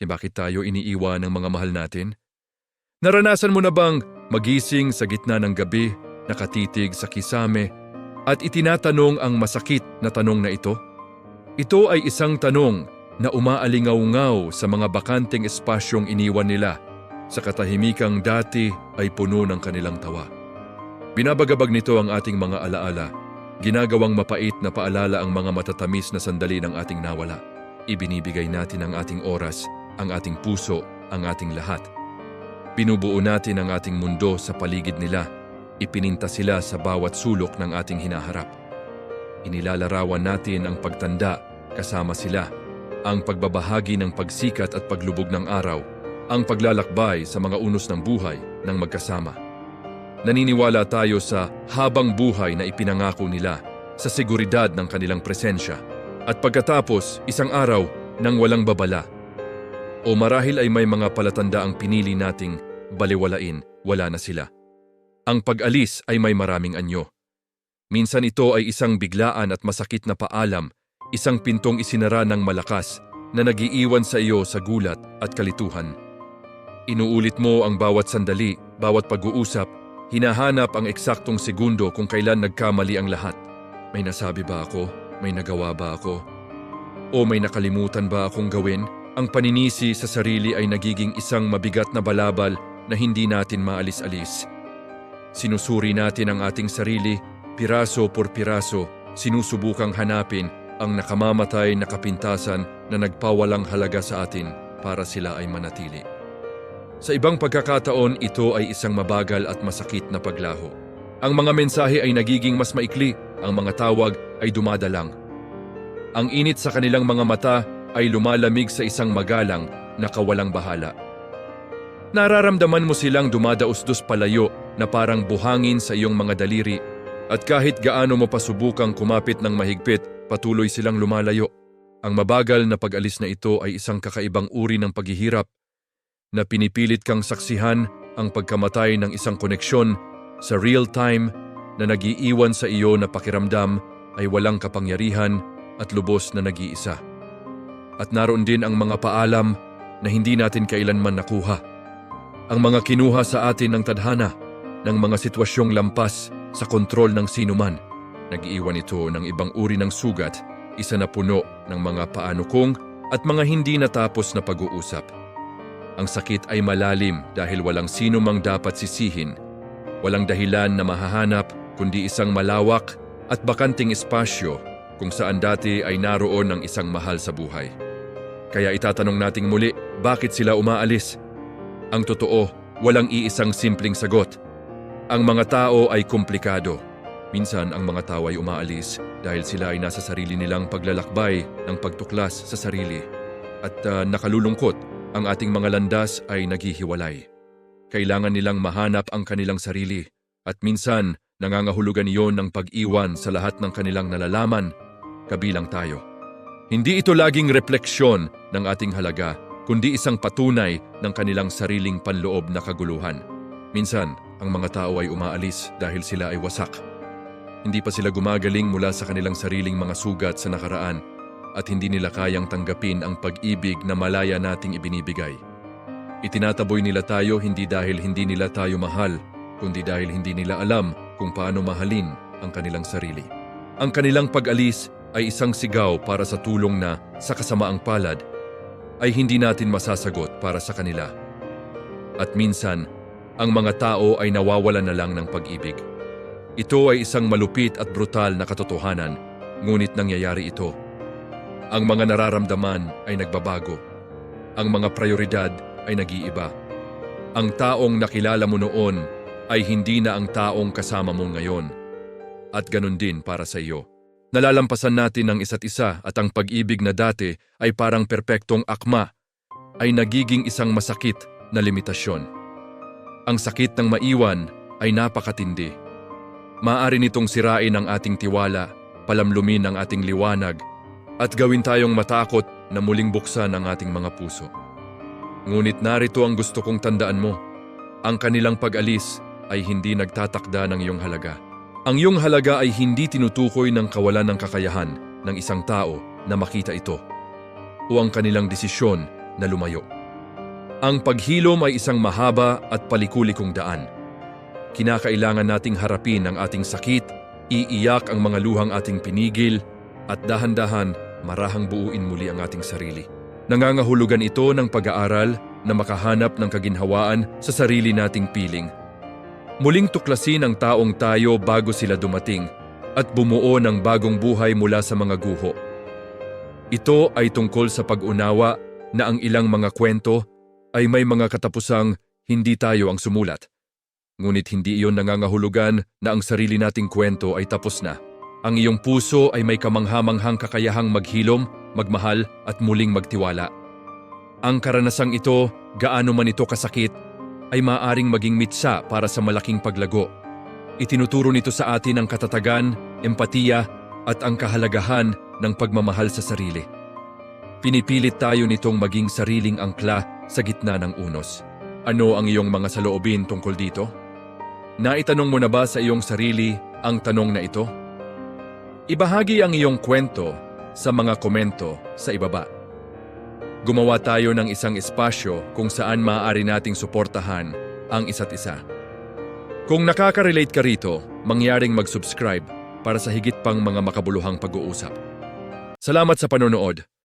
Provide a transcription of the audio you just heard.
bakit tayo iniiwan ng mga mahal natin? Naranasan mo na bang magising sa gitna ng gabi, nakatitig sa kisame, at itinatanong ang masakit na tanong na ito? Ito ay isang tanong na umaalingaw-ngaw sa mga bakanteng espasyong iniwan nila sa katahimikang dati ay puno ng kanilang tawa. Binabagabag nito ang ating mga alaala, ginagawang mapait na paalala ang mga matatamis na sandali ng ating nawala. Ibinibigay natin ang ating oras, ang ating puso, ang ating lahat. Binubuo natin ang ating mundo sa paligid nila, ipininta sila sa bawat sulok ng ating hinaharap. Inilalarawan natin ang pagtanda kasama sila, ang pagbabahagi ng pagsikat at paglubog ng araw, ang paglalakbay sa mga unos ng buhay ng magkasama. Naniniwala tayo sa habang buhay na ipinangako nila, sa seguridad ng kanilang presensya, at pagkatapos isang araw nang walang babala. O marahil ay may mga palatandaang pinili nating baliwalain, wala na sila. Ang pag-alis ay may maraming anyo. Minsan ito ay isang biglaan at masakit na paalam, isang pintong isinara ng malakas na nag-iiwan sa iyo sa gulat at kalituhan. Inuulit mo ang bawat sandali, bawat pag-uusap, hinahanap ang eksaktong segundo kung kailan nagkamali ang lahat. May nasabi ba ako? May nagawa ba ako? O may nakalimutan ba akong gawin? Ang paninisi sa sarili ay nagiging isang mabigat na balabal na hindi natin maalis-alis. Sinusuri natin ang ating sarili, piraso por piraso, sinusubukang hanapin ang nakamamatay na kapintasan na nagpawalang halaga sa atin para sila ay manatili. Sa ibang pagkakataon, ito ay isang mabagal at masakit na paglaho. Ang mga mensahe ay nagiging mas maikli, ang mga tawag ay dumadalang. Ang init sa kanilang mga mata ay lumalamig sa isang magalang na kawalang bahala. Nararamdaman mo silang dumadausdos palayo na parang buhangin sa iyong mga daliri, at kahit gaano mo pasubukang kumapit ng mahigpit, patuloy silang lumalayo. Ang mabagal na pag-alis na ito ay isang kakaibang uri ng paghihirap na pinipilit kang saksihan ang pagkamatay ng isang koneksyon sa real time na nag-iiwan sa iyo na pakiramdam ay walang kapangyarihan at lubos na nag-iisa. At naroon din ang mga paalam na hindi natin kailanman nakuha. Ang mga kinuha sa atin ng tadhana, ng mga sitwasyong lampas sa kontrol ng sinuman. Nag-iiwan ito ng ibang uri ng sugat, isa na puno ng mga paanukong at mga hindi natapos na pag-uusap. Ang sakit ay malalim dahil walang sino mang dapat sisihin. Walang dahilan na mahahanap kundi isang malawak at bakanting espasyo kung saan dati ay naroon ang isang mahal sa buhay. Kaya itatanong nating muli, bakit sila umaalis? Ang totoo, walang iisang simpleng sagot. Ang mga tao ay komplikado. Minsan ang mga tao ay umaalis dahil sila ay nasa sarili nilang paglalakbay ng pagtuklas sa sarili. At nakalulungkot, ang ating mga landas ay naghihiwalay. Kailangan nilang mahanap ang kanilang sarili at minsan nangangahulugan iyon ng pag-iwan sa lahat ng kanilang nalalaman, kabilang tayo. Hindi ito laging refleksyon ng ating halaga, kundi isang patunay ng kanilang sariling panloob na kaguluhan. Minsan, ang mga tao ay umaalis dahil sila ay wasak. Hindi pa sila gumagaling mula sa kanilang sariling mga sugat sa nakaraan at hindi nila kayang tanggapin ang pag-ibig na malaya nating ibinibigay. Itinataboy nila tayo hindi dahil hindi nila tayo mahal, kundi dahil hindi nila alam kung paano mahalin ang kanilang sarili. Ang kanilang pag-alis ay isang sigaw para sa tulong na, sa kasamaang palad, ay hindi natin masasagot para sa kanila. At minsan, ang mga tao ay nawawalan na lang ng pag-ibig. Ito ay isang malupit at brutal na katotohanan, ngunit nangyayari ito. Ang mga nararamdaman ay nagbabago. Ang mga prioridad ay nag-iiba. Ang taong nakilala mo noon ay hindi na ang taong kasama mo ngayon. At ganun din para sa iyo. Nalalampasan natin ang isa't isa at ang pag-ibig na dati ay parang perpektong akma ay nagiging isang masakit na limitasyon. Ang sakit ng maiwan ay napakatindi. Maaari nitong sirain ang ating tiwala, palamlumin ang ating liwanag, at gawin tayong matakot na muling buksan ang ating mga puso. Ngunit narito ang gusto kong tandaan mo. Ang kanilang pag-alis ay hindi nagtatakda ng iyong halaga. Ang iyong halaga ay hindi tinutukoy ng kawalan ng kakayahan ng isang tao na makita ito. O ang kanilang desisyon na lumayo. Ang paghilom ay isang mahaba at palikulikong daan. Kinakailangan nating harapin ang ating sakit, iiyak ang mga luhang ating pinigil, at dahan-dahan marahang buuin muli ang ating sarili. Nangangahulugan ito ng pag-aaral na makahanap ng kaginhawaan sa sarili nating piling. Muling tuklasin ang taong tayo bago sila dumating at bumuo ng bagong buhay mula sa mga guho. Ito ay tungkol sa pag-unawa na ang ilang mga kwento ay may mga katapusang hindi tayo ang sumulat. Ngunit hindi iyon nangangahulugan na ang sarili nating kwento ay tapos na. Ang iyong puso ay may kamanghamanghang kakayahang maghilom, magmahal at muling magtiwala. Ang karanasang ito, gaano man ito kasakit, ay maaaring maging mitsa para sa malaking paglago. Itinuturo nito sa atin ang katatagan, empatiya at ang kahalagahan ng pagmamahal sa sarili. Pinipilit tayo nitong maging sariling angkla sa gitna ng unos. Ano ang iyong mga saloobin tungkol dito? Naitanong mo na ba sa iyong sarili ang tanong na ito? Ibahagi ang iyong kwento sa mga komento sa ibaba. Gumawa tayo ng isang espasyo kung saan maaari nating suportahan ang isa't isa. Kung nakaka-relate ka rito, mangyaring mag-subscribe para sa higit pang mga makabuluhang pag-uusap. Salamat sa panonood.